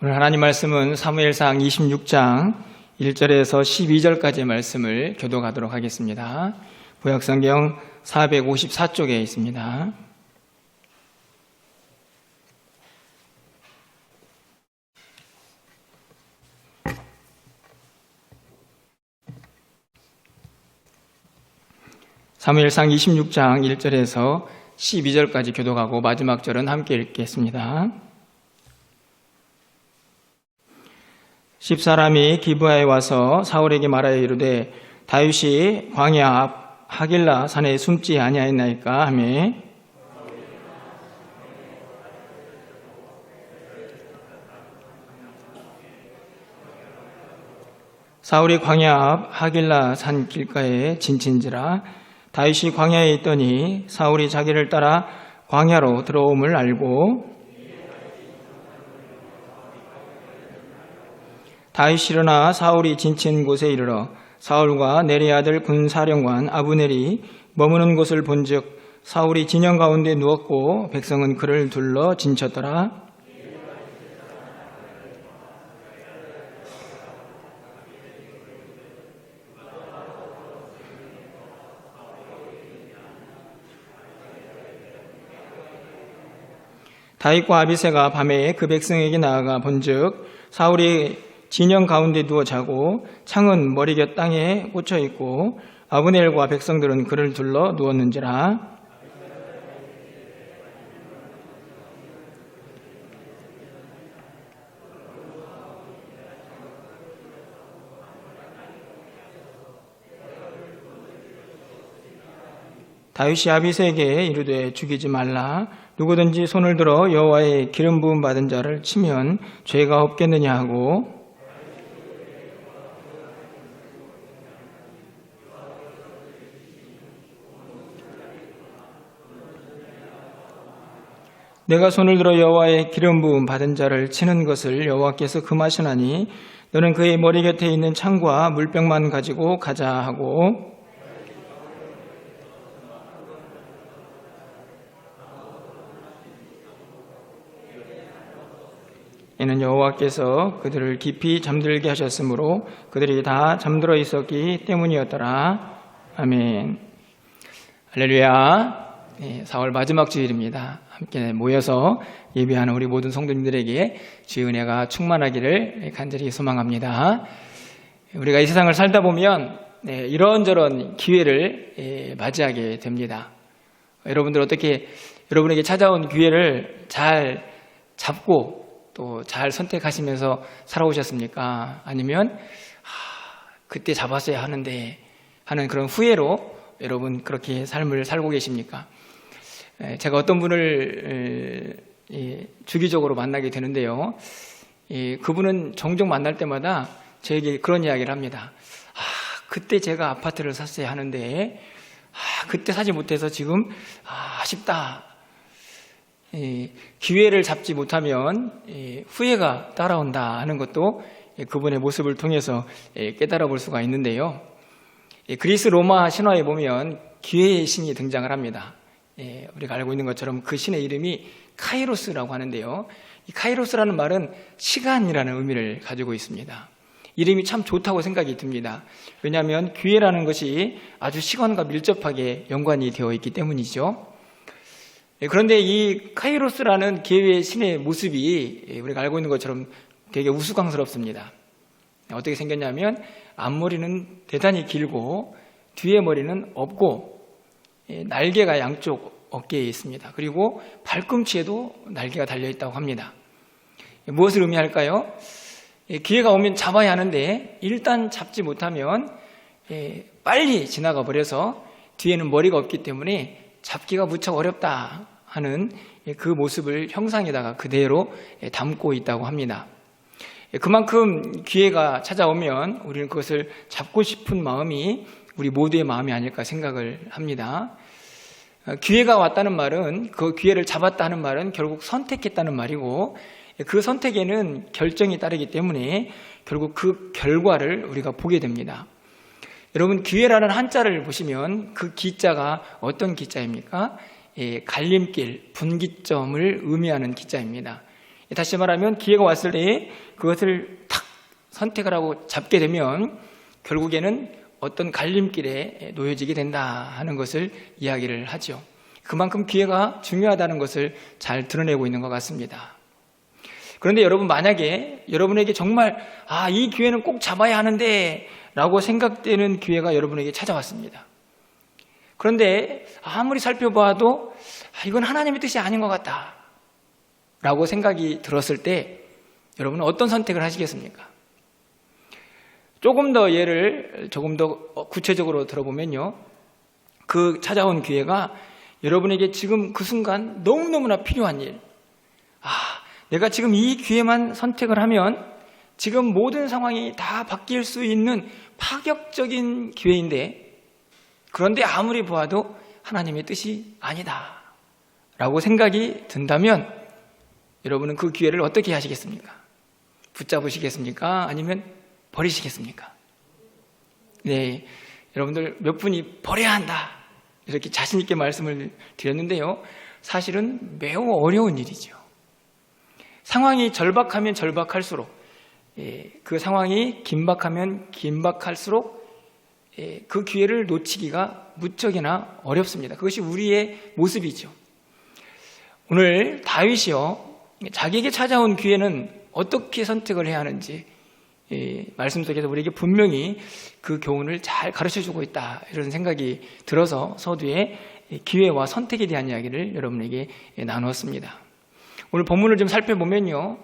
오늘 하나님 말씀은 사무엘상 26장 1절에서 12절까지의 말씀을 교독하도록 하겠습니다. 구약성경 454쪽에 있습니다. 사무엘상 26장 1절에서 12절까지 교독하고 마지막 절은 함께 읽겠습니다. 10사람이 기브아에 와서 사울에게 말하여 이르되 다윗이 광야 앞 하길라 산에 숨지 아니하였나이까 하며 사울이 광야 앞 하길라 산 길가에 진친지라 다윗이 광야에 있더니 사울이 자기를 따라 광야로 들어옴을 알고 다윗이 일어나 사울이 진친 곳에 이르러 사울과 네리의 아들 군사령관 아브넬이 머무는 곳을 본즉 사울이 진영 가운데 누웠고 백성은 그를 둘러 진쳤더라. 다윗과 아비새가 밤에 그 백성에게 나아가 본즉 사울이 진영 가운데 누워 자고 창은 머리곁 땅에 꽂혀 있고 아브넬과 백성들은 그를 둘러 누웠는지라. 다윗이 아비새에게 이르되 죽이지 말라. 누구든지 손을 들어 여호와의 기름 부음 받은 자를 치면 죄가 없겠느냐 하고 내가 손을 들어 여호와의 기름 부음 받은 자를 치는 것을 여호와께서 금하시나니 너는 그의 머리 곁에 있는 창과 물병만 가지고 가자 하고 이는 여호와께서 그들을 깊이 잠들게 하셨으므로 그들이 다 잠들어 있었기 때문이었더라. 아멘. 할렐루야. 네, 4월 마지막 주일입니다. 함께 모여서 예배하는 우리 모든 성도님들에게 주의 은혜가 충만하기를 간절히 소망합니다. 우리가 이 세상을 살다 보면 이런저런 기회를 맞이하게 됩니다. 여러분들 어떻게 여러분에게 찾아온 기회를 잘 잡고 또 잘 선택하시면서 살아오셨습니까? 아니면 그때 잡았어야 하는데 하는 그런 후회로 여러분 그렇게 삶을 살고 계십니까? 제가 어떤 분을 주기적으로 만나게 되는데요. 그분은 종종 만날 때마다 저에게 그런 이야기를 합니다. 그때 제가 아파트를 샀어야 하는데 그때 사지 못해서 지금 아쉽다. 기회를 잡지 못하면 후회가 따라온다 하는 것도 그분의 모습을 통해서 깨달아 볼 수가 있는데요. 그리스 로마 신화에 보면 기회의 신이 등장을 합니다. 우리가 알고 있는 것처럼 그 신의 이름이 카이로스라고 하는데요. 이 카이로스라는 말은 시간이라는 의미를 가지고 있습니다. 이름이 참 좋다고 생각이 듭니다. 왜냐하면 기회라는 것이 아주 시간과 밀접하게 연관이 되어 있기 때문이죠. 그런데 이 카이로스라는 기회의 신의 모습이 우리가 알고 있는 것처럼 되게 우스꽝스럽습니다. 어떻게 생겼냐면 앞머리는 대단히 길고 뒤에 머리는 없고 날개가 양쪽 어깨에 있습니다. 그리고 발꿈치에도 날개가 달려있다고 합니다. 무엇을 의미할까요? 기회가 오면 잡아야 하는데 일단 잡지 못하면 빨리 지나가 버려서 뒤에는 머리가 없기 때문에 잡기가 무척 어렵다 하는 그 모습을 형상에다가 그대로 담고 있다고 합니다. 그만큼 기회가 찾아오면 우리는 그것을 잡고 싶은 마음이 우리 모두의 마음이 아닐까 생각을 합니다. 기회가 왔다는 말은 그 기회를 잡았다 하는 말은 결국 선택했다는 말이고 그 선택에는 결정이 따르기 때문에 결국 그 결과를 우리가 보게 됩니다. 여러분 기회라는 한자를 보시면 그 기자가 어떤 기자입니까? 갈림길, 분기점을 의미하는 기자입니다. 다시 말하면 기회가 왔을 때 그것을 탁 선택을 하고 잡게 되면 결국에는 어떤 갈림길에 놓여지게 된다 하는 것을 이야기를 하죠. 그만큼 기회가 중요하다는 것을 잘 드러내고 있는 것 같습니다. 그런데 여러분, 만약에 여러분에게 정말 이 기회는 꼭 잡아야 하는데 라고 생각되는 기회가 여러분에게 찾아왔습니다. 그런데 아무리 살펴봐도 이건 하나님의 뜻이 아닌 것 같다 라고 생각이 들었을 때 여러분은 어떤 선택을 하시겠습니까? 조금 더 예를 조금 더 구체적으로 들어보면요, 그 찾아온 기회가 여러분에게 지금 그 순간 너무너무나 필요한 일, 내가 지금 이 기회만 선택을 하면 지금 모든 상황이 다 바뀔 수 있는 파격적인 기회인데, 그런데 아무리 보아도 하나님의 뜻이 아니다 라고 생각이 든다면 여러분은 그 기회를 어떻게 하시겠습니까? 붙잡으시겠습니까? 아니면 버리시겠습니까? 네, 여러분들 몇 분이 버려야 한다 이렇게 자신 있게 말씀을 드렸는데요, 사실은 매우 어려운 일이죠. 상황이 절박하면 절박할수록, 그 상황이 긴박하면 긴박할수록 그 기회를 놓치기가 무척이나 어렵습니다. 그것이 우리의 모습이죠. 오늘 다윗이요, 자기에게 찾아온 기회는 어떻게 선택을 해야 하는지 말씀 속에서 우리에게 분명히 그 교훈을 잘 가르쳐주고 있다, 이런 생각이 들어서 서두에 기회와 선택에 대한 이야기를 여러분에게 나누었습니다. 오늘 본문을 좀 살펴보면요,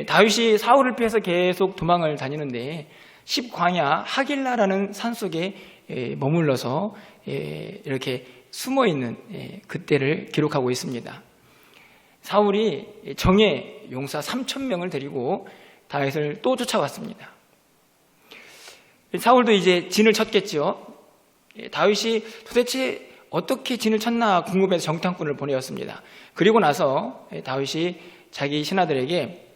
다윗이 사울을 피해서 계속 도망을 다니는데 10광야 하길라라는 산속에 머물러서 이렇게 숨어있는 그때를 기록하고 있습니다. 사울이 정예 용사 3,000명을 데리고 다윗을 또 쫓아왔습니다. 사울도 이제 진을 쳤겠죠. 다윗이 도대체 어떻게 진을 쳤나 궁금해서 정탐꾼을 보내었습니다. 그리고 나서 다윗이 자기 신하들에게,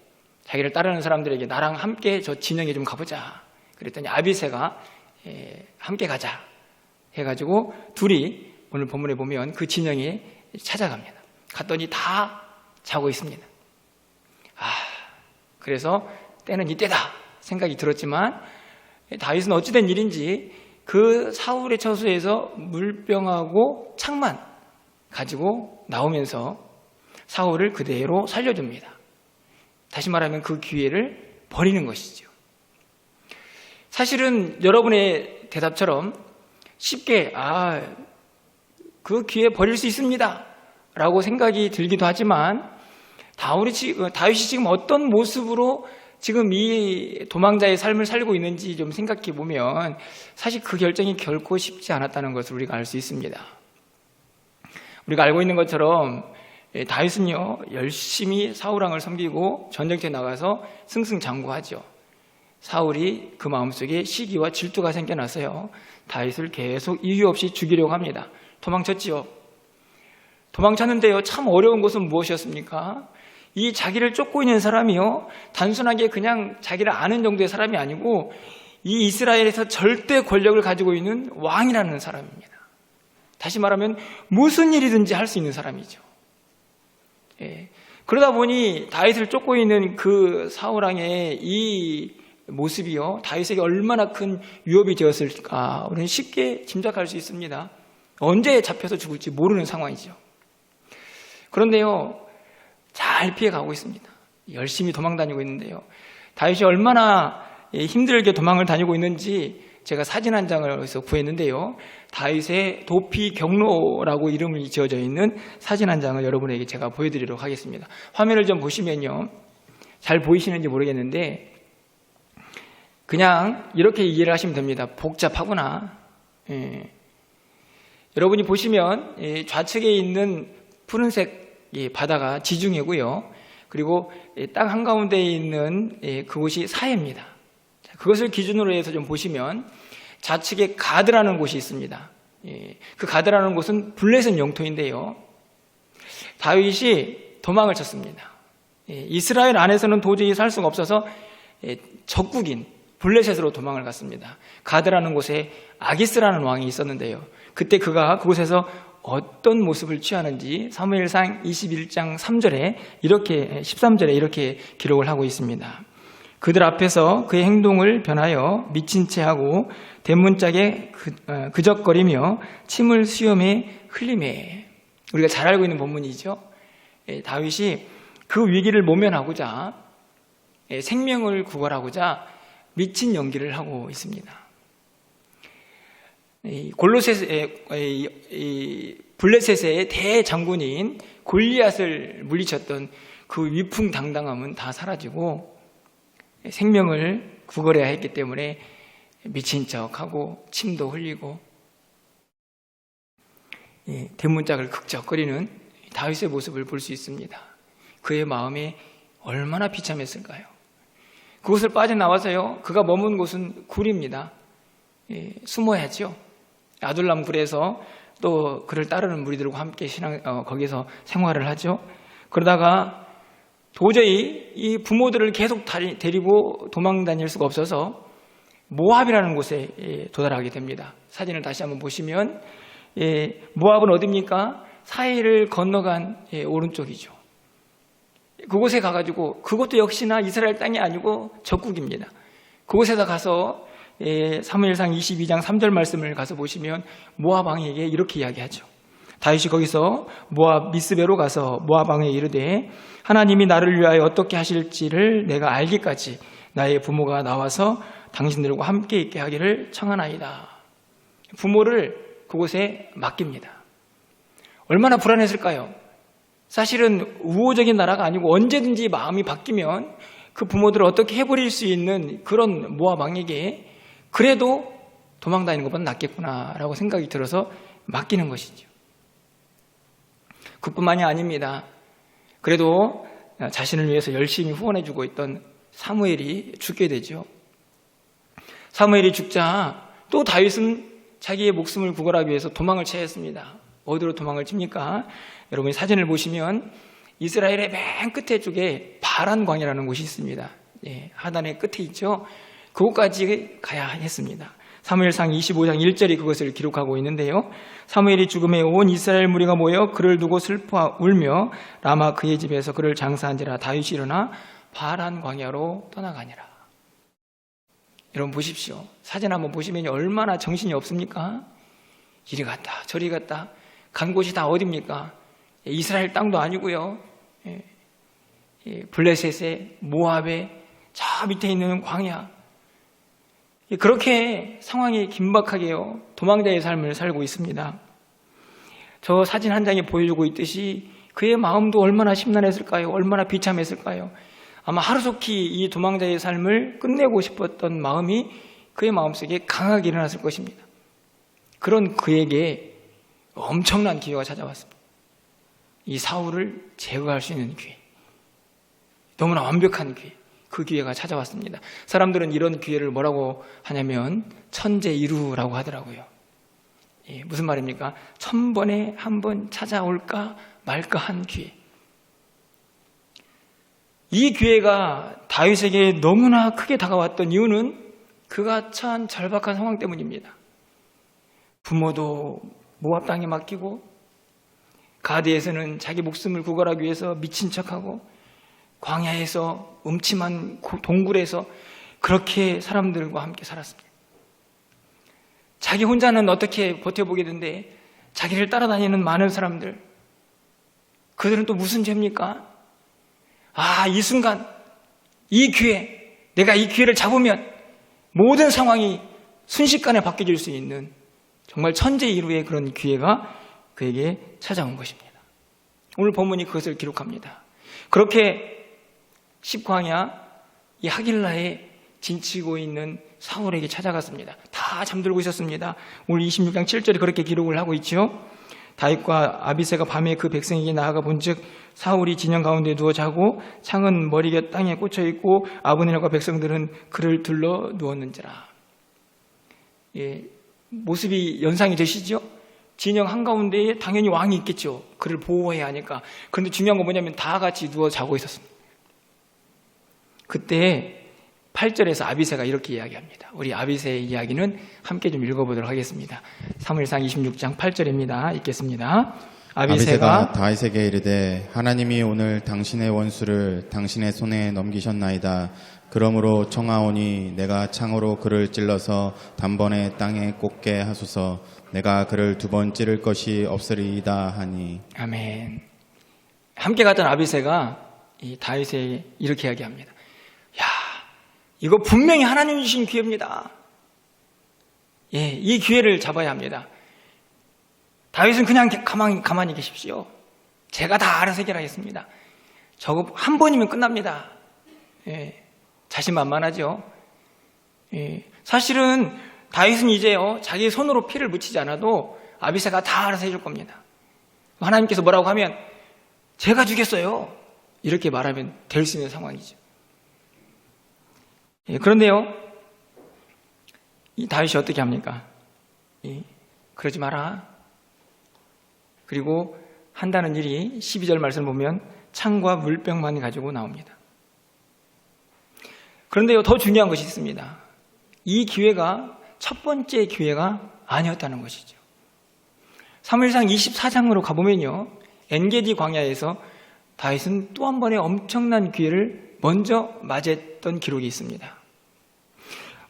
자기를 따르는 사람들에게 나랑 함께 저 진영에 좀 가보자 그랬더니 아비새가 함께 가자 해가지고 둘이 오늘 본문에 보면 그 진영에 찾아갑니다. 갔더니 다 자고 있습니다. 그래서 때는 이때다 생각이 들었지만 다윗은 어찌된 일인지 그 사울의 처소에서 물병하고 창만 가지고 나오면서 사울을 그대로 살려줍니다. 다시 말하면 그 기회를 버리는 것이죠. 사실은 여러분의 대답처럼 쉽게 그 기회 버릴 수 있습니다 라고 생각이 들기도 하지만 다윗이 지금 어떤 모습으로 지금 이 도망자의 삶을 살고 있는지 좀 생각해 보면 사실 그 결정이 결코 쉽지 않았다는 것을 우리가 알 수 있습니다. 우리가 알고 있는 것처럼 다윗은요, 열심히 사울왕을 섬기고 전쟁터에 나가서 승승장구하죠. 사울이 그 마음속에 시기와 질투가 생겨나서요, 다윗을 계속 이유 없이 죽이려고 합니다. 도망쳤지요. 도망쳤는데요, 참 어려운 것은 무엇이었습니까? 이 자기를 쫓고 있는 사람이요, 단순하게 그냥 자기를 아는 정도의 사람이 아니고 이 이스라엘에서 절대 권력을 가지고 있는 왕이라는 사람입니다. 다시 말하면 무슨 일이든지 할 수 있는 사람이죠. 그러다 보니 다윗을 쫓고 있는 그 사울왕의 이 모습이요, 다윗에게 얼마나 큰 위협이 되었을까 우리는 쉽게 짐작할 수 있습니다. 언제 잡혀서 죽을지 모르는 상황이죠. 그런데요, 잘 피해가고 있습니다. 열심히 도망 다니고 있는데요, 다윗이 얼마나 힘들게 도망을 다니고 있는지 제가 사진 한 장을 어디서 구했는데요, 다윗의 도피 경로라고 이름이 지어져 있는 사진 한 장을 여러분에게 제가 보여드리도록 하겠습니다. 화면을 좀 보시면요, 잘 보이시는지 모르겠는데 그냥 이렇게 이해를 하시면 됩니다. 복잡하구나. 여러분이 보시면 좌측에 있는 푸른색 바다가 지중해고요, 그리고 땅 한가운데에 있는 그곳이 사해입니다. 그것을 기준으로 해서 좀 보시면 좌측에 가드라는 곳이 있습니다. 그 가드라는 곳은 블레셋 영토인데요, 다윗이 도망을 쳤습니다. 이스라엘 안에서는 도저히 살 수가 없어서 적국인 블레셋으로 도망을 갔습니다. 가드라는 곳에 아기스라는 왕이 있었는데요, 그때 그가 그곳에서 어떤 모습을 취하는지 사무엘상 21장 3절에 이렇게 13절에 이렇게 기록을 하고 있습니다. 그들 앞에서 그의 행동을 변하여 미친 채 하고 대문짝에 그적거리며 침을 수염에 흘리매. 우리가 잘 알고 있는 본문이죠. 다윗이 그 위기를 모면하고자 생명을 구걸하고자 미친 연기를 하고 있습니다. 블레셋의 대장군인 골리앗을 물리쳤던 그 위풍당당함은 다 사라지고 생명을 구걸해야 했기 때문에 미친 척하고 침도 흘리고 대문짝을 극적거리는 다윗의 모습을 볼 수 있습니다. 그의 마음이 얼마나 비참했을까요? 그곳을 빠져나와서요, 그가 머문 곳은 굴입니다. 숨어야죠. 아둘람 굴에서 또 그를 따르는 무리들과 함께 거기서 생활을 하죠. 그러다가 도저히 이 부모들을 계속 데리고 도망 다닐 수가 없어서 모압이라는 곳에 도달하게 됩니다. 사진을 다시 한번 보시면 모압은 어디입니까? 사해를 건너간 오른쪽이죠. 그곳에 가가지고 그것도 역시나 이스라엘 땅이 아니고 적국입니다. 그곳에서 가서 사무엘상 22장 3절 말씀을 가서 보시면 모압 왕에게 이렇게 이야기하죠. 다윗이 거기서 모압 미스베로 가서 모압 왕에게 이르되 하나님이 나를 위하여 어떻게 하실지를 내가 알기까지 나의 부모가 나와서 당신들과 함께 있게 하기를 청하나이다. 부모를 그곳에 맡깁니다. 얼마나 불안했을까요? 사실은 우호적인 나라가 아니고 언제든지 마음이 바뀌면 그 부모들을 어떻게 해버릴 수 있는 그런 모압 왕에게 그래도 도망다니는 것보다 낫겠구나라고 생각이 들어서 맡기는 것이죠. 그뿐만이 아닙니다. 그래도 자신을 위해서 열심히 후원해주고 있던 사무엘이 죽게 되죠. 사무엘이 죽자 또 다윗은 자기의 목숨을 구걸하기 위해서 도망을 취했습니다. 어디로 도망을 칩니까? 여러분이 사진을 보시면 이스라엘의 맨 끝에 쪽에 바란 광야라는 곳이 있습니다. 하단의 끝에 있죠. 그곳까지 가야 했습니다. 사무엘상 25장 1절이 그것을 기록하고 있는데요. 사무엘이 죽음에 온 이스라엘 무리가 모여 그를 두고 슬퍼 울며 라마 그의 집에서 그를 장사한지라 다윗이 일어나 바란 광야로 떠나가니라. 여러분 보십시오. 사진 한번 보시면 얼마나 정신이 없습니까? 이리 갔다 저리 갔다 간 곳이 다 어디입니까? 이스라엘 땅도 아니고요. 블레셋의 모압의 저 밑에 있는 광야. 그렇게 상황이 긴박하게요. 도망자의 삶을 살고 있습니다. 저 사진 한 장에 보여주고 있듯이 그의 마음도 얼마나 심란했을까요? 얼마나 비참했을까요? 아마 하루속히 이 도망자의 삶을 끝내고 싶었던 마음이 그의 마음속에 강하게 일어났을 것입니다. 그런 그에게 엄청난 기회가 찾아왔습니다. 이 사울을 제거할 수 있는 기회. 너무나 완벽한 기회. 그 기회가 찾아왔습니다. 사람들은 이런 기회를 뭐라고 하냐면 천재이루라고 하더라고요. 무슨 말입니까? 1000번에 한 번 찾아올까 말까 한 기회. 이 기회가 다윗에게 너무나 크게 다가왔던 이유는 그가 처한 절박한 상황 때문입니다. 부모도 모압 땅에 맡기고 가드에서는 자기 목숨을 구걸하기 위해서 미친 척하고 광야에서 음침한 동굴에서 그렇게 사람들과 함께 살았습니다. 자기 혼자는 어떻게 버텨보겠는데 자기를 따라다니는 많은 사람들, 그들은 또 무슨 죄입니까? 이 순간, 이 기회, 내가 이 기회를 잡으면 모든 상황이 순식간에 바뀌어질 수 있는 정말 천재이루의 그런 기회가 그에게 찾아온 것입니다. 오늘 본문이 그것을 기록합니다. 그렇게 십광야 이 하길라에 진치고 있는 사울에게 찾아갔습니다. 다 잠들고 있었습니다. 오늘 26장 7절에 그렇게 기록을 하고 있죠. 다윗과 아비새가 밤에 그 백성에게 나아가 본즉 사울이 진영 가운데 누워 자고 창은 머리가 땅에 꽂혀 있고 아브넬과 백성들은 그를 둘러 누웠는지라. 모습이 연상이 되시죠? 진영 한가운데에 당연히 왕이 있겠죠. 그를 보호해야 하니까. 그런데 중요한 건 뭐냐면 다 같이 누워 자고 있었습니다. 그때 8절에서 아비새가 이렇게 이야기합니다. 우리 아비새의 이야기는 함께 좀 읽어보도록 하겠습니다. 사무엘상 26장 8절입니다. 읽겠습니다. 아비새가 다윗에게 이르되 하나님이 오늘 당신의 원수를 당신의 손에 넘기셨나이다. 그러므로 청하오니 내가 창으로 그를 찔러서 단번에 땅에 꽂게 하소서. 내가 그를 2번 찌를 것이 없으리이다 하니. 아멘. 함께 갔던 아비새가 이 다윗에게 이렇게 이야기합니다. 야, 이거 분명히 하나님이 주신 기회입니다. 예, 이 기회를 잡아야 합니다. 다윗은 그냥 가만히 계십시오. 제가 다 알아서 해결하겠습니다. 저거 한 번이면 끝납니다. 예, 자신만만하죠. 예, 사실은 다윗은 이제요, 자기 손으로 피를 묻히지 않아도 아비새가 다 알아서 해줄 겁니다. 하나님께서 뭐라고 하면 제가 죽였어요. 이렇게 말하면 될 수 있는 상황이죠. 예, 그런데요, 이 다윗이 어떻게 합니까? 그러지 마라. 그리고 한다는 일이 12절 말씀을 보면 창과 물병만 가지고 나옵니다. 그런데요, 더 중요한 것이 있습니다. 이 기회가 첫 번째 기회가 아니었다는 것이죠. 사무엘상 24장으로 가보면요, 엔게디 광야에서 다윗은 또 한 번의 엄청난 기회를 먼저 맞았던 기록이 있습니다.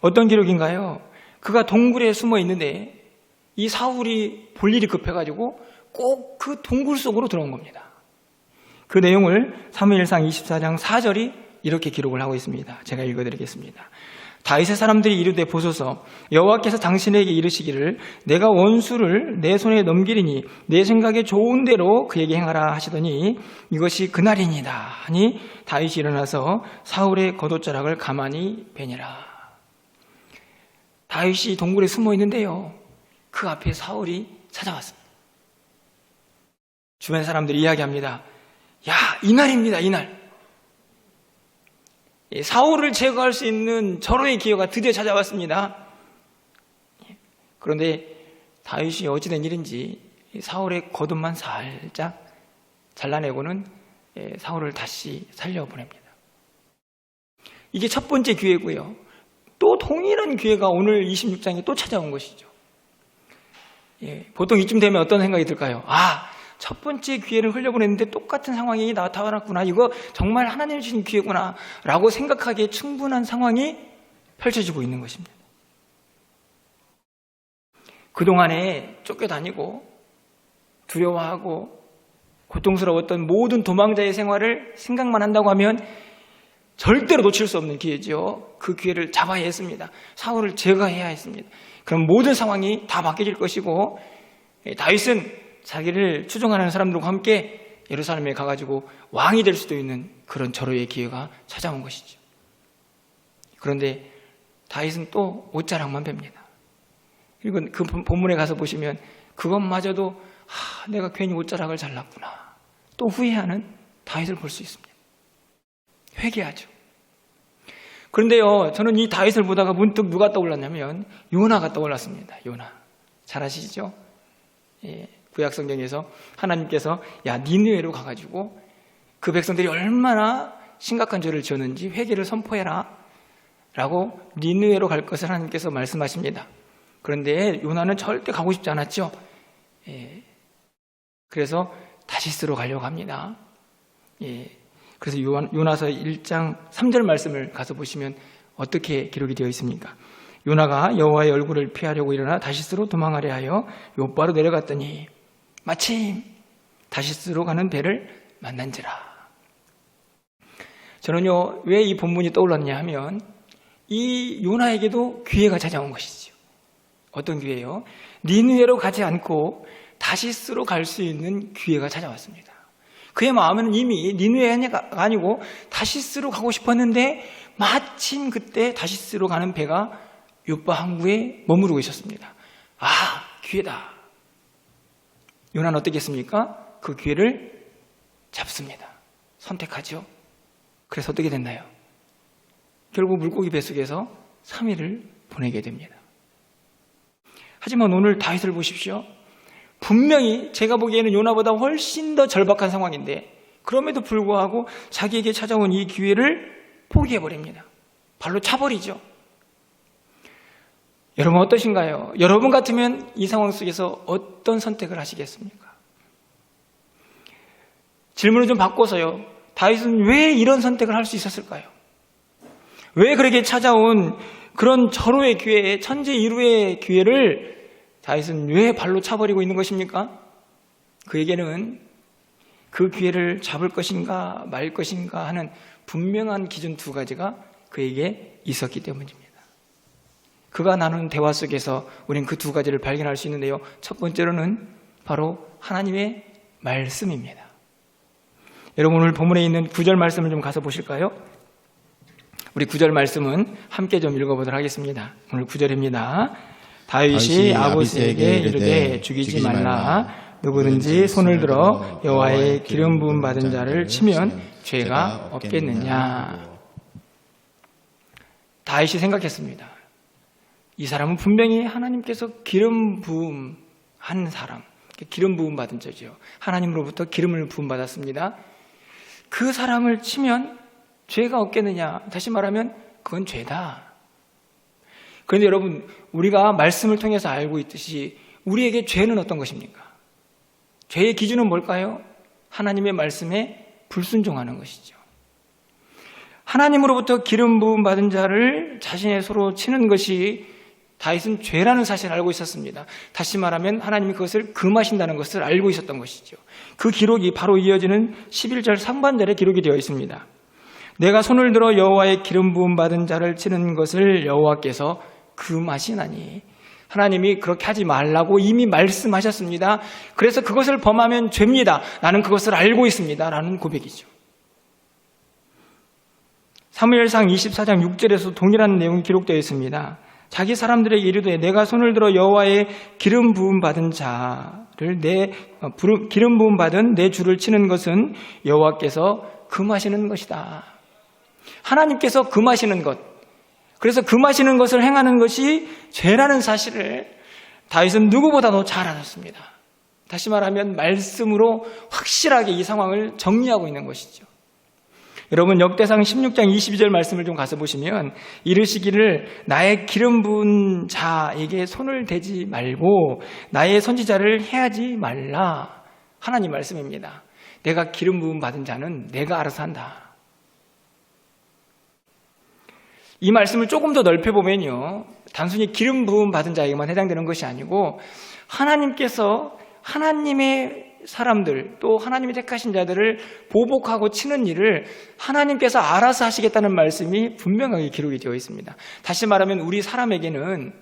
어떤 기록인가요? 그가 동굴에 숨어 있는데 이 사울이 볼 일이 급해가지고 꼭 그 동굴 속으로 들어온 겁니다. 그 내용을 사무엘상 24장 4절이 이렇게 기록을 하고 있습니다. 제가 읽어드리겠습니다. 다윗의 사람들이 이르되 보소서, 여호와께서 당신에게 이르시기를 내가 원수를 내 손에 넘기리니 내 생각에 좋은 대로 그에게 행하라 하시더니 이것이 그날이니이다 하니 다윗이 일어나서 사울의 겉옷자락을 가만히 베니라. 다윗이 동굴에 숨어 있는데요, 그 앞에 사울이 찾아왔습니다. 주변 사람들이 이야기합니다. 야, 이날입니다, 이날. 사울을 제거할 수 있는 절호의 기회가 드디어 찾아왔습니다. 그런데 다윗이 어찌된 일인지 사울의 겉옷만 살짝 잘라내고는 사울을 다시 살려보냅니다. 이게 첫 번째 기회고요. 또 동일한 기회가 오늘 26장에 또 찾아온 것이죠. 보통 이쯤 되면 어떤 생각이 들까요? 첫 번째 기회를 흘려보냈는데 똑같은 상황이 나타났구나. 이거 정말 하나님이 주신 기회구나 라고 생각하기에 충분한 상황이 펼쳐지고 있는 것입니다. 그동안에 쫓겨다니고 두려워하고 고통스러웠던 모든 도망자의 생활을 생각만 한다고 하면 절대로 놓칠 수 없는 기회죠. 그 기회를 잡아야 했습니다. 사울을 제거해야 했습니다. 그럼 모든 상황이 다 바뀌어질 것이고, 다윗은 자기를 추종하는 사람들과 함께 예루살렘에 가가지고 왕이 될 수도 있는 그런 절호의 기회가 찾아온 것이죠. 그런데 다윗은 또 옷자락만 뺍니다. 그리고 그 본문에 가서 보시면 그것마저도 내가 괜히 옷자락을 잘랐구나, 또 후회하는 다윗을 볼 수 있습니다. 회개하죠. 그런데요, 저는 이 다윗을 보다가 문득 누가 떠올랐냐면 요나가 떠올랐습니다. 요나. 잘 아시죠? 구약 성경에서 하나님께서 니느웨로 가가지고 그 백성들이 얼마나 심각한 죄를 지었는지 회개를 선포해라 라고 니느웨로 갈 것을 하나님께서 말씀하십니다. 그런데 요나는 절대 가고 싶지 않았죠. 그래서 다시스로 가려고 합니다. 그래서 요나서 1장 3절 말씀을 가서 보시면 어떻게 기록이 되어 있습니까? 요나가 여호와의 얼굴을 피하려고 일어나 다시스로 도망하려 하여 욥바로 내려갔더니 마침 다시스로 가는 배를 만난지라. 저는요, 왜 이 본문이 떠올랐냐 하면 이 요나에게도 기회가 찾아온 것이죠. 어떤 기회예요? 니느웨로 가지 않고 다시스로 갈 수 있는 기회가 찾아왔습니다. 그의 마음은 이미 니느웨가 아니고 다시스로 가고 싶었는데 마침 그때 다시스로 가는 배가 욥바 항구에 머무르고 있었습니다. 기회다. 요나는 어떻게 했습니까? 그 기회를 잡습니다. 선택하죠. 그래서 어떻게 됐나요? 결국 물고기 뱃속에서 3일을 보내게 됩니다. 하지만 오늘 다윗을 보십시오. 분명히 제가 보기에는 요나보다 훨씬 더 절박한 상황인데 그럼에도 불구하고 자기에게 찾아온 이 기회를 포기해버립니다. 발로 차버리죠. 여러분 어떠신가요? 여러분 같으면 이 상황 속에서 어떤 선택을 하시겠습니까? 질문을 좀 바꿔서요. 다윗은 왜 이런 선택을 할 수 있었을까요? 왜 그렇게 찾아온 그런 절호의 기회, 천재 일우의 기회를 다윗은 왜 발로 차버리고 있는 것입니까? 그에게는 그 기회를 잡을 것인가 말 것인가 하는 분명한 기준 두 가지가 그에게 있었기 때문입니다. 그가 나누는 대화 속에서 우리는 그 두 가지를 발견할 수 있는데요. 첫 번째로는 바로 하나님의 말씀입니다. 여러분 오늘 본문에 있는 9절 말씀을 좀 가서 보실까요? 우리 9절 말씀은 함께 좀 읽어보도록 하겠습니다. 오늘 9절입니다. 다윗이 아보스에게 이르되 죽이지 말라. 누구든지 손을 들어 여호와의 기름 부음 받은 자를 치면 죄가 없겠느냐. 다윗이 생각했습니다. 이 사람은 분명히 하나님께서 기름 부음 한 사람, 기름 부음 받은 자죠. 하나님으로부터 기름을 부음 받았습니다. 그 사람을 치면 죄가 없겠느냐. 다시 말하면 그건 죄다. 그런데 여러분, 우리가 말씀을 통해서 알고 있듯이 우리에게 죄는 어떤 것입니까? 죄의 기준은 뭘까요? 하나님의 말씀에 불순종하는 것이죠. 하나님으로부터 기름 부음 받은 자를 자신의 소로 치는 것이 다윗은 죄라는 사실을 알고 있었습니다. 다시 말하면 하나님이 그것을 금하신다는 것을 알고 있었던 것이죠. 그 기록이 바로 이어지는 11절 상반절에 기록이 되어 있습니다. 내가 손을 들어 여호와의 기름 부음 받은 자를 치는 것을 여호와께서 금하시나니. 하나님이 그렇게 하지 말라고 이미 말씀하셨습니다. 그래서 그것을 범하면 죄입니다. 나는 그것을 알고 있습니다. 라는 고백이죠. 사무엘상 24장 6절에서 동일한 내용이 기록되어 있습니다. 자기 사람들에게 이르되 내가 손을 들어 여호와의 기름 부음 받은 자를 기름 부음 받은 내 주를 치는 것은 여호와께서 금하시는 것이다. 하나님께서 금하시는 것, 그래서 금하시는 것을 행하는 것이 죄라는 사실을 다윗은 누구보다도 잘 알았습니다. 다시 말하면 말씀으로 확실하게 이 상황을 정리하고 있는 것이죠. 여러분 역대상 16장 22절 말씀을 좀 가서 보시면 이르시기를 나의 기름 부은 자에게 손을 대지 말고 나의 선지자를 해하지 말라. 하나님 말씀입니다. 내가 기름 부음 받은 자는 내가 알아서 한다. 이 말씀을 조금 더 넓혀보면요, 단순히 기름 부음 받은 자에게만 해당되는 것이 아니고 하나님께서 하나님의 사람들 또 하나님이 택하신 자들을 보복하고 치는 일을 하나님께서 알아서 하시겠다는 말씀이 분명하게 기록이 되어 있습니다. 다시 말하면 우리 사람에게는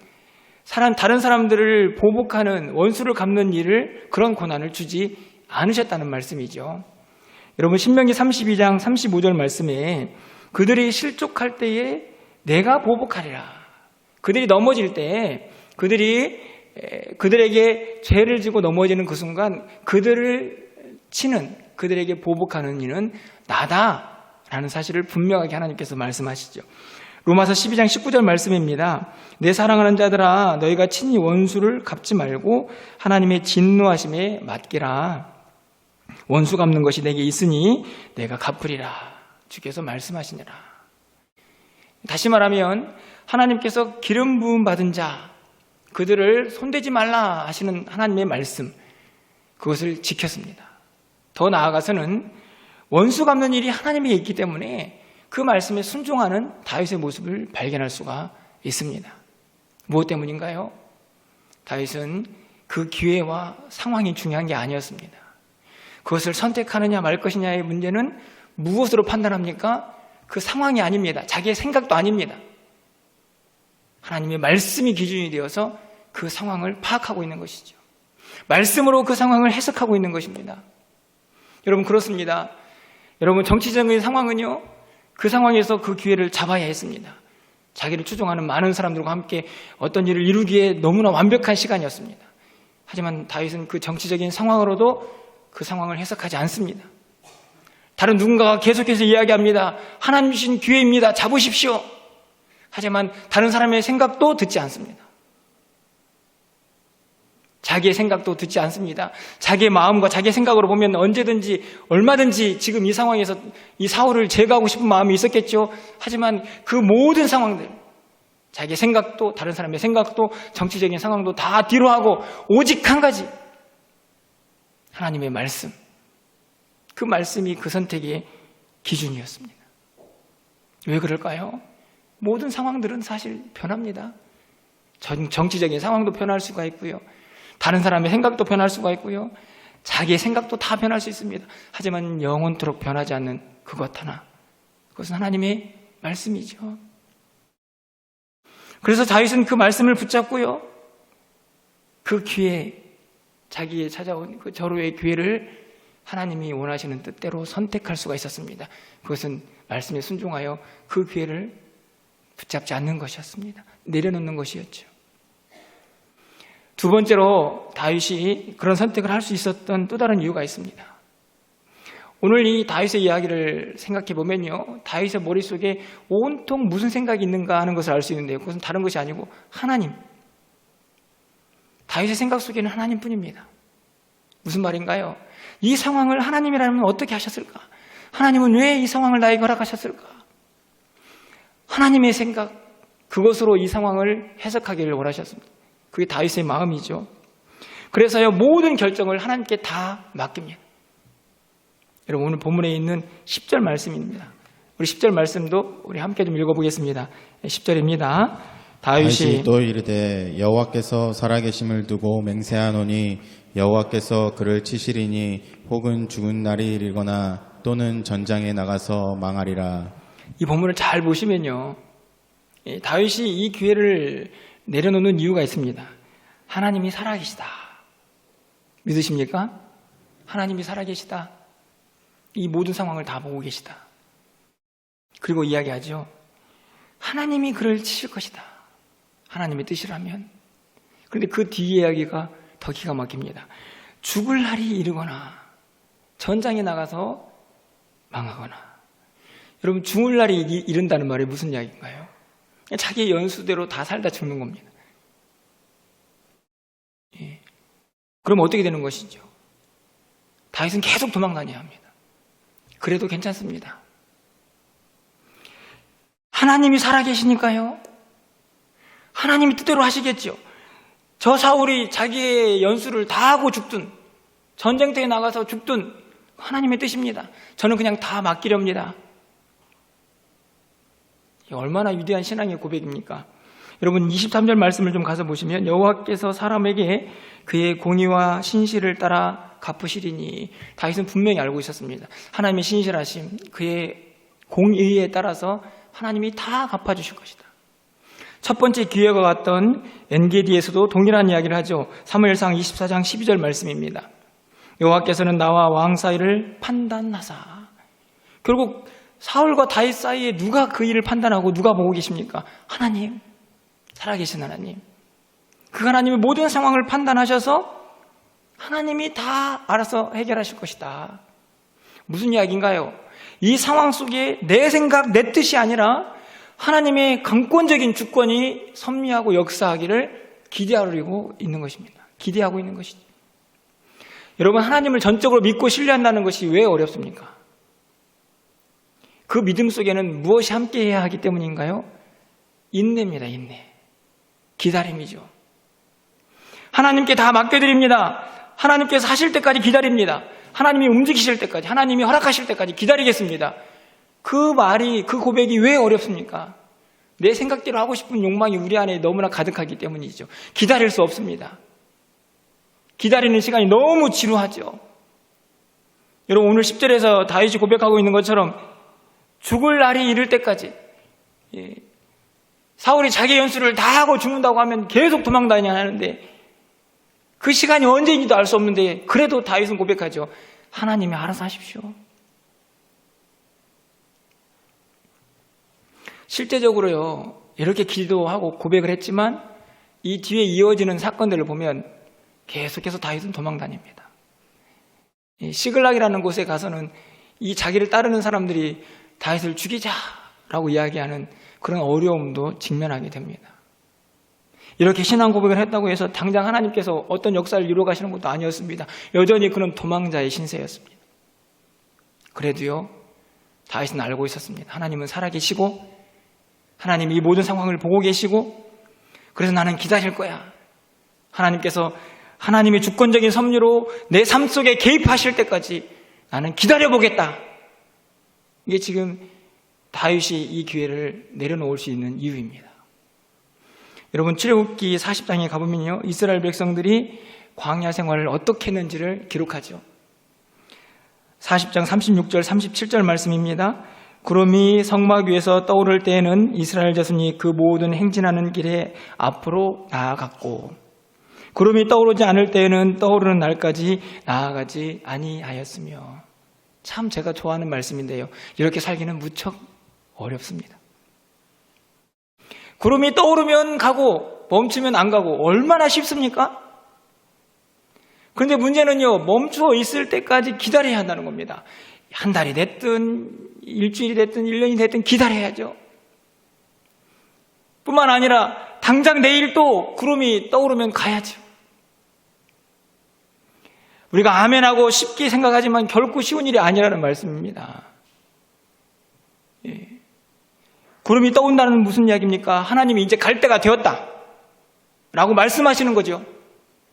다른 사람들을 보복하는 원수를 갚는 일을 그런 고난을 주지 않으셨다는 말씀이죠. 여러분 신명기 32장 35절 말씀에 그들이 실족할 때에 내가 보복하리라. 그들이 넘어질 때 그들에게 죄를 지고 넘어지는 그 순간 그들을 치는, 그들에게 보복하는 이는 나다라는 사실을 분명하게 하나님께서 말씀하시죠. 로마서 12장 19절 말씀입니다. 내 사랑하는 자들아 너희가 친히 원수를 갚지 말고 하나님의 진노하심에 맡기라. 원수 갚는 것이 내게 있으니 내가 갚으리라. 주께서 말씀하시니라. 다시 말하면 하나님께서 기름 부음 받은 자, 그들을 손대지 말라 하시는 하나님의 말씀, 그것을 지켰습니다. 더 나아가서는 원수 갚는 일이 하나님에게 있기 때문에 그 말씀에 순종하는 다윗의 모습을 발견할 수가 있습니다. 무엇 때문인가요? 다윗은 그 기회와 상황이 중요한 게 아니었습니다. 그것을 선택하느냐 말 것이냐의 문제는 무엇으로 판단합니까? 그 상황이 아닙니다. 자기의 생각도 아닙니다. 하나님의 말씀이 기준이 되어서 그 상황을 파악하고 있는 것이죠. 말씀으로 그 상황을 해석하고 있는 것입니다. 여러분 그렇습니다. 여러분 정치적인 상황은요, 그 상황에서 그 기회를 잡아야 했습니다. 자기를 추종하는 많은 사람들과 함께 어떤 일을 이루기에 너무나 완벽한 시간이었습니다. 하지만 다윗은 그 정치적인 상황으로도 그 상황을 해석하지 않습니다. 다른 누군가가 계속해서 이야기합니다. 하나님 주신 기회입니다. 잡으십시오. 하지만 다른 사람의 생각도 듣지 않습니다. 자기의 생각도 듣지 않습니다. 자기의 마음과 자기의 생각으로 보면 언제든지 얼마든지 지금 이 상황에서 이 사울을 제거하고 싶은 마음이 있었겠죠. 하지만 그 모든 상황들, 자기의 생각도 다른 사람의 생각도 정치적인 상황도 다 뒤로 하고 오직 한 가지, 하나님의 말씀. 그 말씀이 그 선택의 기준이었습니다. 왜 그럴까요? 모든 상황들은 사실 변합니다. 정치적인 상황도 변할 수가 있고요. 다른 사람의 생각도 변할 수가 있고요. 자기의 생각도 다 변할 수 있습니다. 하지만 영원토록 변하지 않는 그것 하나, 그것은 하나님의 말씀이죠. 그래서 다윗은 그 말씀을 붙잡고요, 그 기회, 자기의 찾아온 그 절호의 기회를 하나님이 원하시는 뜻대로 선택할 수가 있었습니다. 그것은 말씀에 순종하여 그 기회를 붙잡지 않는 것이었습니다. 내려놓는 것이었죠. 두 번째로 다윗이 그런 선택을 할 수 있었던 또 다른 이유가 있습니다. 오늘 이 다윗의 이야기를 생각해 보면요, 다윗의 머릿속에 온통 무슨 생각이 있는가 하는 것을 알 수 있는데요, 그것은 다른 것이 아니고 하나님, 다윗의 생각 속에는 하나님뿐입니다. 무슨 말인가요? 이 상황을 하나님이라면 어떻게 하셨을까? 하나님은 왜 이 상황을 나에게 허락하셨을까? 하나님의 생각, 그것으로 이 상황을 해석하기를 원하셨습니다. 그게 다윗의 마음이죠. 그래서요, 모든 결정을 하나님께 다 맡깁니다. 여러분, 오늘 본문에 있는 10절 말씀입니다. 우리 10절 말씀도 우리 함께 좀 읽어보겠습니다. 10절입니다. 다윗이 또 이르되 여호와께서 살아계심을 두고 맹세하노니 여호와께서 그를 치시리니 혹은 죽은 날이 이르거나 또는 전장에 나가서 망하리라. 이 본문을 잘 보시면요, 다윗이 이 기회를 내려놓는 이유가 있습니다. 하나님이 살아계시다. 믿으십니까? 하나님이 살아계시다. 이 모든 상황을 다 보고 계시다. 그리고 이야기하죠. 하나님이 그를 치실 것이다. 하나님의 뜻이라면. 그런데 그 뒤에 이야기가 더 기가 막힙니다. 죽을 날이 이르거나 전장에 나가서 망하거나. 여러분, 죽을 날이 이른다는 말이 무슨 이야기인가요? 자기의 연수대로 다 살다 죽는 겁니다. 예. 그럼 어떻게 되는 것이죠? 다윗은 계속 도망다녀야 합니다. 그래도 괜찮습니다. 하나님이 살아계시니까요, 하나님이 뜻대로 하시겠죠. 저 사울이 자기의 연수를 다 하고 죽든 전쟁터에 나가서 죽든 하나님의 뜻입니다. 저는 그냥 다 맡기렵니다. 얼마나 위대한 신앙의 고백입니까? 여러분, 23절 말씀을 좀 가서 보시면 여호와께서 사람에게 그의 공의와 신실을 따라 갚으시리니, 다윗은 분명히 알고 있었습니다. 하나님의 신실하심, 그의 공의에 따라서 하나님이 다 갚아주실 것이다. 첫 번째 기회가 왔던 엔게디에서도 동일한 이야기를 하죠. 사무엘상 24장 12절 말씀입니다. 여호와께서는 나와 왕 사이를 판단하사. 결국 사울과 다윗 사이에 누가 그 일을 판단하고 누가 보고 계십니까? 하나님, 살아계신 하나님. 그 하나님이 모든 상황을 판단하셔서 하나님이 다 알아서 해결하실 것이다. 무슨 이야기인가요? 이 상황 속에 내 생각, 내 뜻이 아니라 하나님의 강권적인 주권이 섭리하고 역사하기를 기대하고 있는 것입니다. 기대하고 있는 것이죠. 여러분, 하나님을 전적으로 믿고 신뢰한다는 것이 왜 어렵습니까? 그 믿음 속에는 무엇이 함께해야 하기 때문인가요? 인내입니다. 인내. 기다림이죠. 하나님께 다 맡겨드립니다. 하나님께서 하실 때까지 기다립니다. 하나님이 움직이실 때까지, 하나님이 허락하실 때까지 기다리겠습니다. 그 말이, 그 고백이 왜 어렵습니까? 내 생각대로 하고 싶은 욕망이 우리 안에 너무나 가득하기 때문이죠. 기다릴 수 없습니다. 기다리는 시간이 너무 지루하죠. 여러분, 오늘 10절에서 다윗이 고백하고 있는 것처럼 죽을 날이 이를 때까지, 사울이 자기 연수를 다 하고 죽는다고 하면 계속 도망다녀야 하는데 그 시간이 언제인지도 알 수 없는데 그래도 다윗은 고백하죠. 하나님이 알아서 하십시오. 실제적으로요, 이렇게 기도하고 고백을 했지만 이 뒤에 이어지는 사건들을 보면 계속해서 다윗은 도망다닙니다. 시글락이라는 곳에 가서는 이 자기를 따르는 사람들이 다윗을 죽이자라고 이야기하는 그런 어려움도 직면하게 됩니다. 이렇게 신앙 고백을 했다고 해서 당장 하나님께서 어떤 역사를 이루어 가시는 것도 아니었습니다. 여전히 그는 도망자의 신세였습니다. 그래도요, 다윗은 알고 있었습니다. 하나님은 살아계시고 하나님이 이 모든 상황을 보고 계시고, 그래서 나는 기다릴 거야. 하나님께서 하나님의 주권적인 섭리로 내 삶 속에 개입하실 때까지 나는 기다려보겠다. 이게 지금 다윗이 이 기회를 내려놓을 수 있는 이유입니다. 여러분, 출애굽기 40장에 가보면요, 이스라엘 백성들이 광야 생활을 어떻게 했는지를 기록하죠. 40장 36절 37절 말씀입니다. 구름이 성막 위에서 떠오를 때에는 이스라엘 자손이 그 모든 행진하는 길에 앞으로 나아갔고, 구름이 떠오르지 않을 때에는 떠오르는 날까지 나아가지 아니하였으며. 참 제가 좋아하는 말씀인데요, 이렇게 살기는 무척 어렵습니다. 구름이 떠오르면 가고 멈추면 안 가고 얼마나 쉽습니까? 그런데 문제는요, 멈추어 있을 때까지 기다려야 한다는 겁니다. 한 달이 됐든 일주일이 됐든 1년이 됐든 기다려야죠. 뿐만 아니라 당장 내일 또 구름이 떠오르면 가야죠. 우리가 아멘하고 쉽게 생각하지만 결코 쉬운 일이 아니라는 말씀입니다. 예. 구름이 떠온다는 무슨 이야기입니까? 하나님이 이제 갈 때가 되었다 라고 말씀하시는 거죠.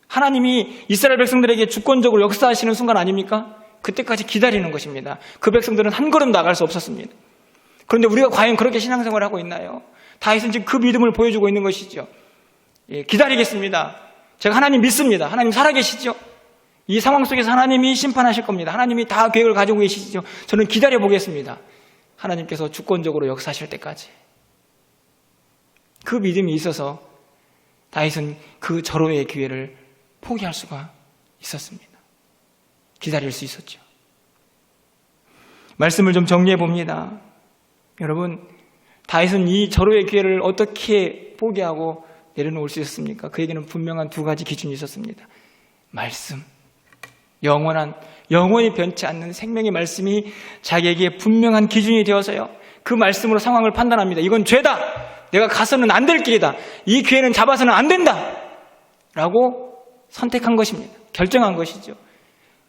하나님이 이스라엘 백성들에게 주권적으로 역사하시는 순간 아닙니까? 그때까지 기다리는 것입니다. 그 백성들은 한 걸음 나갈 수 없었습니다. 그런데 우리가 과연 그렇게 신앙생활을 하고 있나요? 다윗은 지금 그 믿음을 보여주고 있는 것이죠. 예, 기다리겠습니다. 제가 하나님 믿습니다. 하나님 살아계시죠. 이 상황 속에서 하나님이 심판하실 겁니다. 하나님이 다 계획을 가지고 계시죠. 저는 기다려보겠습니다. 하나님께서 주권적으로 역사하실 때까지. 그 믿음이 있어서 다윗은 그 절호의 기회를 포기할 수가 있었습니다. 기다릴 수 있었죠. 말씀을 좀 정리해 봅니다. 여러분, 다윗은 이 절호의 기회를 어떻게 포기하고 내려놓을 수 있었습니까? 그에게는 분명한 두 가지 기준이 있었습니다. 말씀, 영원히 변치 않는 생명의 말씀이 자기에게 분명한 기준이 되어서요, 그 말씀으로 상황을 판단합니다. 이건 죄다. 내가 가서는 안 될 길이다. 이 기회는 잡아서는 안 된다. 라고 선택한 것입니다. 결정한 것이죠.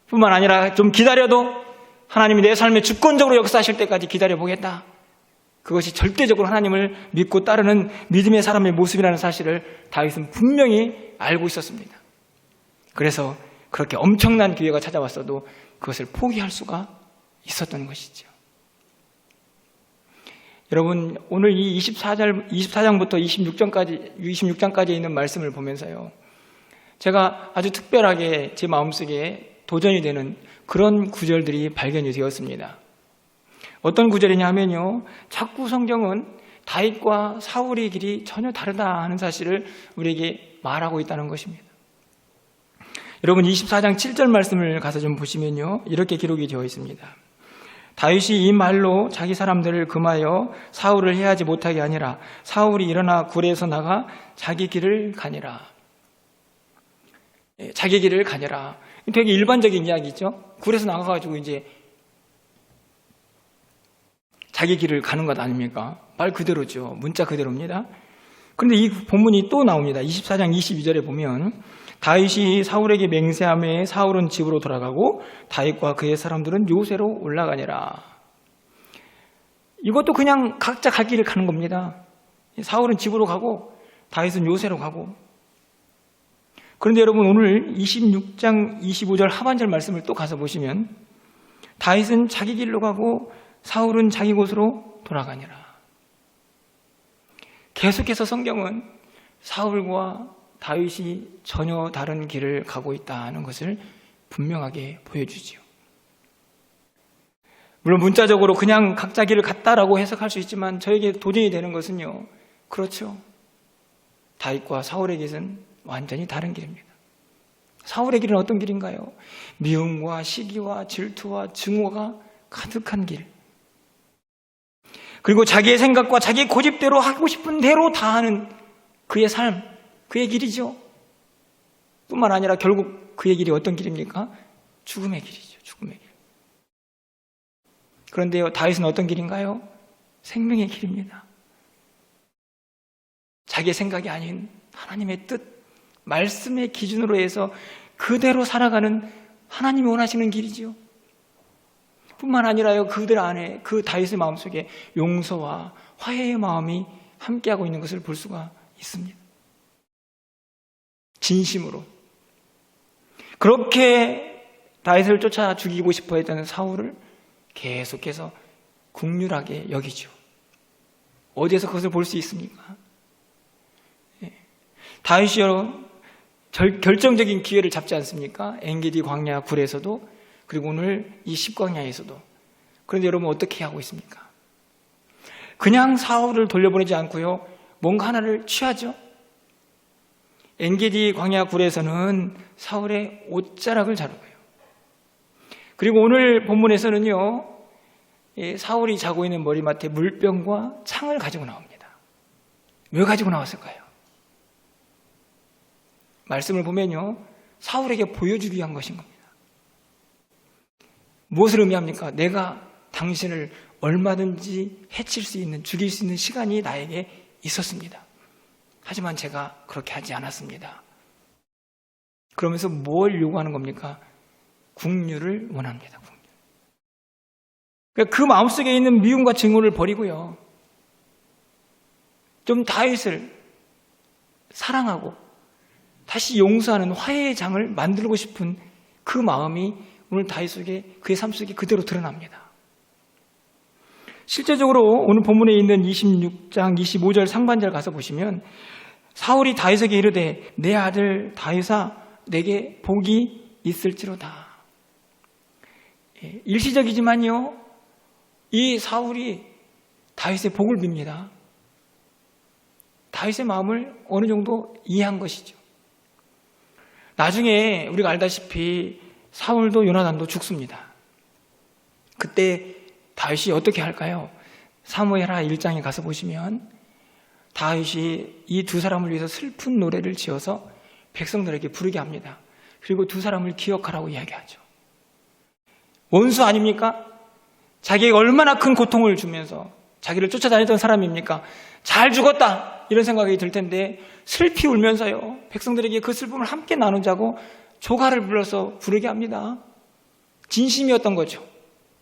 뿐만 아니라 좀 기다려도 하나님이 내 삶에 주권적으로 역사하실 때까지 기다려보겠다. 그것이 절대적으로 하나님을 믿고 따르는 믿음의 사람의 모습이라는 사실을 다윗은 분명히 알고 있었습니다. 그래서 그렇게 엄청난 기회가 찾아왔어도 그것을 포기할 수가 있었던 것이죠. 여러분, 오늘 이 24장부터 26장까지 있는 말씀을 보면서요, 제가 아주 특별하게 제 마음속에 도전이 되는 그런 구절들이 발견이 되었습니다. 어떤 구절이냐 하면요, 자꾸 성경은 다윗과 사울의 길이 전혀 다르다 하는 사실을 우리에게 말하고 있다는 것입니다. 여러분, 24장 7절 말씀을 가서 좀 보시면요, 이렇게 기록이 되어 있습니다. 다윗이 이 말로 자기 사람들을 금하여 사울을 해하지 못하게 하니라. 사울이 일어나 굴에서 나가 자기 길을 가니라. 자기 길을 가니라. 되게 일반적인 이야기죠. 굴에서 나가가지고 이제 자기 길을 가는 것 아닙니까? 말 그대로죠. 문자 그대로입니다. 그런데 이 본문이 또 나옵니다. 24장 22절에 보면 다윗이 사울에게 맹세하며 사울은 집으로 돌아가고 다윗과 그의 사람들은 요새로 올라가니라. 이것도 그냥 각자 갈 길을 가는 겁니다. 사울은 집으로 가고 다윗은 요새로 가고. 그런데 여러분, 오늘 26장 25절 하반절 말씀을 또 가서 보시면 다윗은 자기 길로 가고 사울은 자기 곳으로 돌아가니라. 계속해서 성경은 사울과 다윗이 전혀 다른 길을 가고 있다는 것을 분명하게 보여주지요. 물론 문자적으로 그냥 각자 길을 갔다라고 해석할 수 있지만 저에게 도전이 되는 것은요, 그렇죠, 다윗과 사울의 길은 완전히 다른 길입니다. 사울의 길은 어떤 길인가요? 미움과 시기와 질투와 증오가 가득한 길, 그리고 자기의 생각과 자기의 고집대로 하고 싶은 대로 다 하는 그의 삶, 그의 길이죠. 뿐만 아니라 결국 그의 길이 어떤 길입니까? 죽음의 길이죠. 죽음의 길. 그런데요, 다윗은 어떤 길인가요? 생명의 길입니다. 자기의 생각이 아닌 하나님의 뜻, 말씀의 기준으로 해서 그대로 살아가는 하나님이 원하시는 길이지요. 뿐만 아니라요, 그들 안에, 그 다윗의 마음속에 용서와 화해의 마음이 함께하고 있는 것을 볼 수가 있습니다. 진심으로. 그렇게 다윗을 쫓아 죽이고 싶어 했던 사울을 계속해서 국률하게 여기죠. 어디에서 그것을 볼 수 있습니까? 다윗이요, 결정적인 기회를 잡지 않습니까? 엔게디 광야 굴에서도, 그리고 오늘 이 십광야에서도. 그런데 여러분 어떻게 하고 있습니까? 그냥 사울을 돌려보내지 않고요, 뭔가 하나를 취하죠. 엔게디 광야 굴에서는 사울의 옷자락을 자르고요. 그리고 오늘 본문에서는요, 사울이 자고 있는 머리맡에 물병과 창을 가지고 나옵니다. 왜 가지고 나왔을까요? 말씀을 보면요, 사울에게 보여주기 위한 것인 겁니다. 무엇을 의미합니까? 내가 당신을 얼마든지 해칠 수 있는, 죽일 수 있는 시간이 나에게 있었습니다. 하지만 제가 그렇게 하지 않았습니다. 그러면서 뭘 요구하는 겁니까? 국류를 원합니다. 국류. 그러니까 그 마음속에 있는 미움과 증오를 버리고요, 좀 다윗을 사랑하고 다시 용서하는 화해의 장을 만들고 싶은 그 마음이 오늘 다윗 속에, 그의 삶 속에 그대로 드러납니다. 실제적으로 오늘 본문에 있는 26장 25절 상반절 가서 보시면 사울이 다윗에게 이르되 내 아들 다윗아 내게 복이 있을지로다. 일시적이지만요, 이 사울이 다윗의 복을 빕니다. 다윗의 마음을 어느 정도 이해한 것이죠. 나중에 우리가 알다시피 사울도 요나단도 죽습니다. 그때 다윗이 어떻게 할까요? 사무엘하 1장에 가서 보시면 다윗이 이 두 사람을 위해서 슬픈 노래를 지어서 백성들에게 부르게 합니다. 그리고 두 사람을 기억하라고 이야기하죠. 원수 아닙니까? 자기에게 얼마나 큰 고통을 주면서 자기를 쫓아다니던 사람입니까? 잘 죽었다 이런 생각이 들 텐데 슬피 울면서요, 백성들에게 그 슬픔을 함께 나누자고 조가를 불러서 부르게 합니다. 진심이었던 거죠.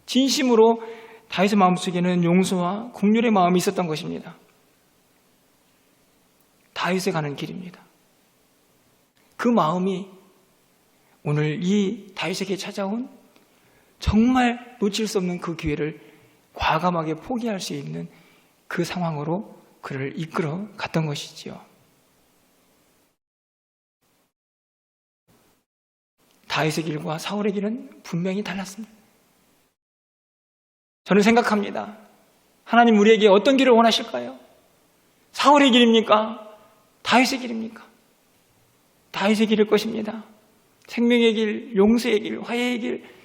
진심으로 다윗의 마음속에는 용서와 긍휼의 마음이 있었던 것입니다. 다윗에 가는 길입니다. 그 마음이 오늘 이 다윗에게 찾아온 정말 놓칠 수 없는 그 기회를 과감하게 포기할 수 있는 그 상황으로 그를 이끌어 갔던 것이지요. 다윗의 길과 사울의 길은 분명히 달랐습니다. 저는 생각합니다. 하나님 우리에게 어떤 길을 원하실까요? 사울의 길입니까? 다윗의 길입니까? 다윗의 길일 것입니다. 생명의 길, 용서의 길, 화해의 길,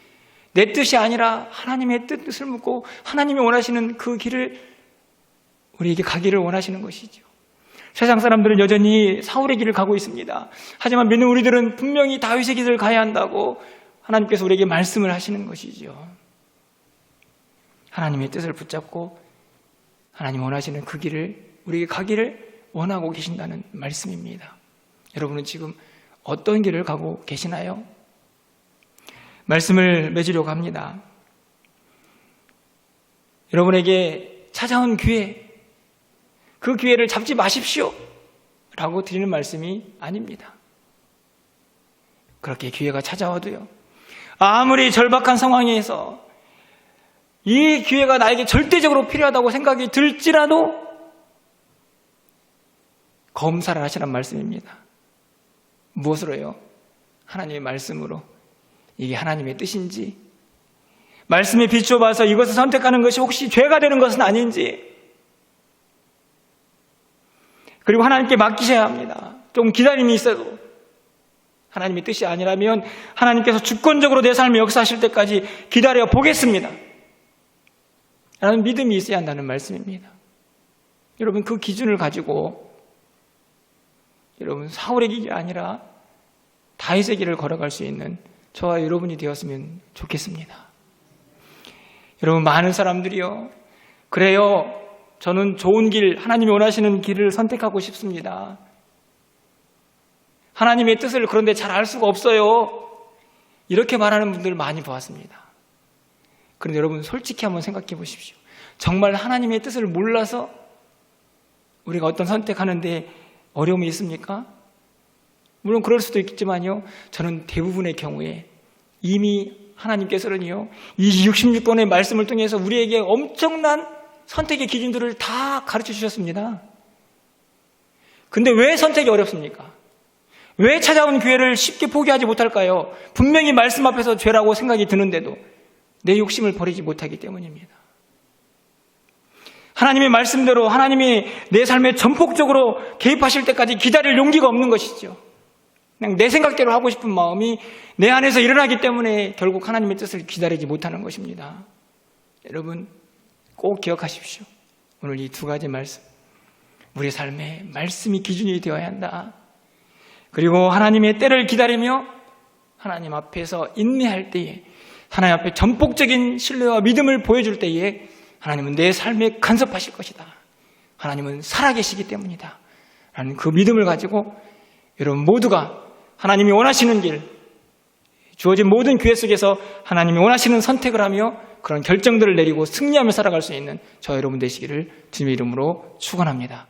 내 뜻이 아니라 하나님의 뜻을 묻고 하나님이 원하시는 그 길을 우리에게 가기를 원하시는 것이죠. 세상 사람들은 여전히 사울의 길을 가고 있습니다. 하지만 믿는 우리들은 분명히 다윗의 길을 가야 한다고 하나님께서 우리에게 말씀을 하시는 것이죠. 하나님의 뜻을 붙잡고 하나님 원하시는 그 길을 우리에게 가기를 원하고 계신다는 말씀입니다. 여러분은 지금 어떤 길을 가고 계시나요? 말씀을 맺으려고 합니다. 여러분에게 찾아온 기회, 그 기회를 잡지 마십시오 라고 드리는 말씀이 아닙니다. 그렇게 기회가 찾아와도요, 아무리 절박한 상황에서 이 기회가 나에게 절대적으로 필요하다고 생각이 들지라도 검사를 하시란 말씀입니다. 무엇으로요? 하나님의 말씀으로. 이게 하나님의 뜻인지, 말씀에 비추어봐서 이것을 선택하는 것이 혹시 죄가 되는 것은 아닌지, 그리고 하나님께 맡기셔야 합니다. 좀 기다림이 있어도 하나님의 뜻이 아니라면 하나님께서 주권적으로 내 삶에 역사하실 때까지 기다려 보겠습니다 라는 믿음이 있어야 한다는 말씀입니다. 여러분 그 기준을 가지고 여러분 사울의 길이 아니라 다윗의 길을 걸어갈 수 있는 저와 여러분이 되었으면 좋겠습니다. 여러분 많은 사람들이요, 그래요, 저는 좋은 길, 하나님이 원하시는 길을 선택하고 싶습니다. 하나님의 뜻을 그런데 잘 알 수가 없어요. 이렇게 말하는 분들 많이 보았습니다. 그런데 여러분 솔직히 한번 생각해 보십시오. 정말 하나님의 뜻을 몰라서 우리가 어떤 선택하는데 어려움이 있습니까? 물론 그럴 수도 있겠지만요. 저는 대부분의 경우에 이미 하나님께서는요. 이 66권의 말씀을 통해서 우리에게 엄청난 선택의 기준들을 다 가르쳐 주셨습니다. 근데 왜 선택이 어렵습니까? 왜 찾아온 기회를 쉽게 포기하지 못할까요? 분명히 말씀 앞에서 죄라고 생각이 드는데도 내 욕심을 버리지 못하기 때문입니다. 하나님의 말씀대로 하나님이 내 삶에 전폭적으로 개입하실 때까지 기다릴 용기가 없는 것이죠. 그냥 내 생각대로 하고 싶은 마음이 내 안에서 일어나기 때문에 결국 하나님의 뜻을 기다리지 못하는 것입니다. 여러분 꼭 기억하십시오. 오늘 이 두 가지 말씀, 우리 삶에 말씀이 기준이 되어야 한다. 그리고 하나님의 때를 기다리며 하나님 앞에서 인내할 때에, 하나님 앞에 전폭적인 신뢰와 믿음을 보여줄 때에 하나님은 내 삶에 간섭하실 것이다. 하나님은 살아계시기 때문이다. 라는 그 믿음을 가지고 여러분 모두가 하나님이 원하시는 길, 주어진 모든 기회 속에서 하나님이 원하시는 선택을 하며 그런 결정들을 내리고 승리하며 살아갈 수 있는 저 여러분 되시기를 주님의 이름으로 축원합니다.